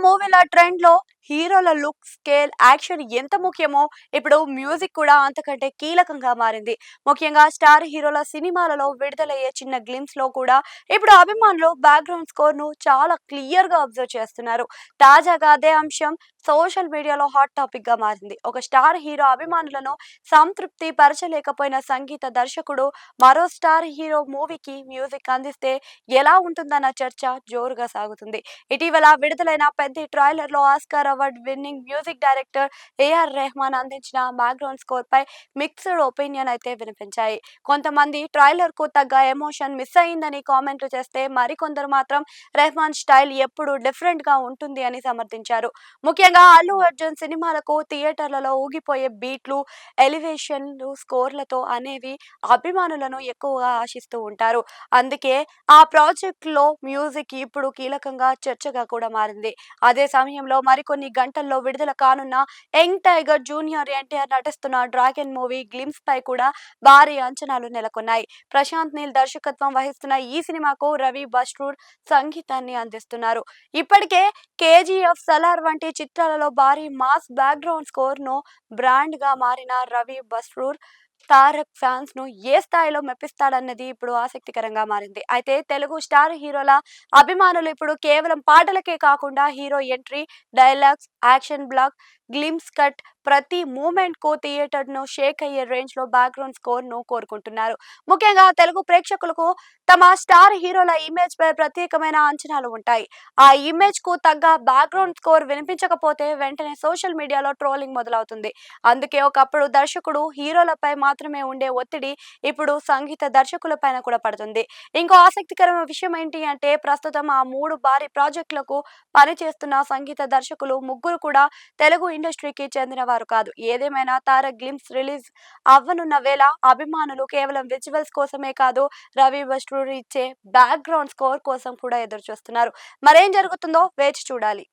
మూవీల ట్రెండ్‌లో హీరోల look, scale, action ఎంత ముఖ్యమో ఇప్పుడు మ్యూజిక్ కూడా అంతకంటే కీలకంగా మారింది. ముఖ్యంగా స్టార్ హీరోల సినిమాలలో విడుదలయ్యే చిన్న గ్లింప్స్‌లో కూడా ఇప్పుడు అభిమానులు బ్యాక్‌గ్రౌండ్ స్కోర్‌ను చాలా క్లియర్‌గా అబ్జర్వ్ చేస్తున్నారు. తాజాగా అదే అంశం సోషల్ మీడియాలో హాట్ టాపిక్‌గా మారింది. ఒక స్టార్ హీరో అభిమానులను సంతృప్తి పరచలేకపోయిన సంగీత దర్శకుడు మరో స్టార్ హీరో మూవీకి మ్యూజిక్ అందిస్తే ఎలా ఉంటుందన్న చర్చ జోరుగా సాగుతుంది. ఇటీవల విడుదలైన పెద్ద ట్రైలర్ లో Oscar award winning music director AR Rahman అందించిన బ్యాక్గ్రౌండ్ స్కోర్ పై మిక్స్డ్ ఒపీనియన్ అయితే వినిపించాయి. కొంతమంది ట్రైలర్ కు తగ్గ ఎమోషన్ మిస్ అయిందని కామెంట్లు చేస్తే మరికొందరు మాత్రం రెహమాన్ స్టైల్ ఎప్పుడు డిఫరెంట్ గా ఉంటుంది అని సమర్థించారు. ముఖ్యంగా అల్లు అర్జున్ సినిమాలకు థియేటర్లలో ఊగిపోయే బీట్లు, ఎలివేషన్లు, స్కోర్లతో అనేవి అభిమానులను ఎక్కువగా ఆశిస్తూ ఉంటారు. అందుకే ఆ ప్రాజెక్ట్‌లో మ్యూజిక్ ఇప్పుడు కీలకంగా చర్చగా కూడా మారింది. అదే సమయంలో మరికొన్ని గంటల్లో విడుదల కానున్న యంగ్ టైగర్ జూనియర్ ఎన్టీఆర్ నటిస్తున్న 'డ్రాగన్' మూవీ గ్లింప్స్ పై కూడా భారీ అంచనాలు నెలకొన్నాయి. ప్రశాంత్ నీల్ దర్శకత్వం వహిస్తున్న ఈ సినిమాకు రవి బస్రూర్ సంగీతాన్ని అందిస్తున్నారు. ఇప్పటికే 'కేజీఎఫ్', 'సలార్' వంటి చిత్రాలలో భారీ మాస్ బ్యాక్‌గ్రౌండ్ స్కోర్‌ను బ్రాండ్‌గా మారిన రవి బస్రూర్ తారక్ ఫ్యాన్స్ ను ఏ స్థాయిలో మెప్పిస్తాడన్నది ఇప్పుడు ఆసక్తికరంగా మారింది. అయితే తెలుగు స్టార్ హీరోల అభిమానులు ఇప్పుడు కేవలం పాటలకే కాకుండా hero entry, dialogues, action block, glimpse cut ప్రతి మూమెంట్ కు థియేటర్ ను షేక్ అయ్యే రేంజ్ లో బ్యాక్గ్రౌండ్ స్కోర్ ను కోరుకుంటున్నారు. ముఖ్యంగా తెలుగు ప్రేక్షకులకు తమ స్టార్ హీరోల ఇమేజ్ పై ప్రత్యేకమైన అంచనాలు ఉంటాయి. ఆ ఇమేజ్ కు తగ్గ బ్యాక్గ్రౌండ్ స్కోర్ వినిపించకపోతే వెంటనే సోషల్ మీడియాలో ట్రోలింగ్ మొదలవుతుంది. అందుకే ఒకప్పుడు దర్శకుడు హీరోలపై మాత్రమే ఉండే ఒత్తిడి ఇప్పుడు సంగీత దర్శకుల పైన కూడా పడుతుంది. ఇంకో ఆసక్తికరమైన విషయం ఏంటి అంటే ప్రస్తుతం ఆ 3 భారీ ప్రాజెక్టులకు పనిచేస్తున్న సంగీత దర్శకులు ముగ్గురు కూడా తెలుగు ఇండస్ట్రీకి చెందిన వారు కాదు. ఏదేమైనా తారక్ గ్లింప్స్ రిలీజ్ అవ్వనున్న వేళ అభిమానులు కేవలం విజువల్స్ కోసమే కాదు, రవి బస్రూర్ ఇచ్చే బ్యాక్గ్రౌండ్ స్కోర్ కోసం కూడా ఎదురు చూస్తున్నారు. మరేం జరుగుతుందో వేచి చూడాలి.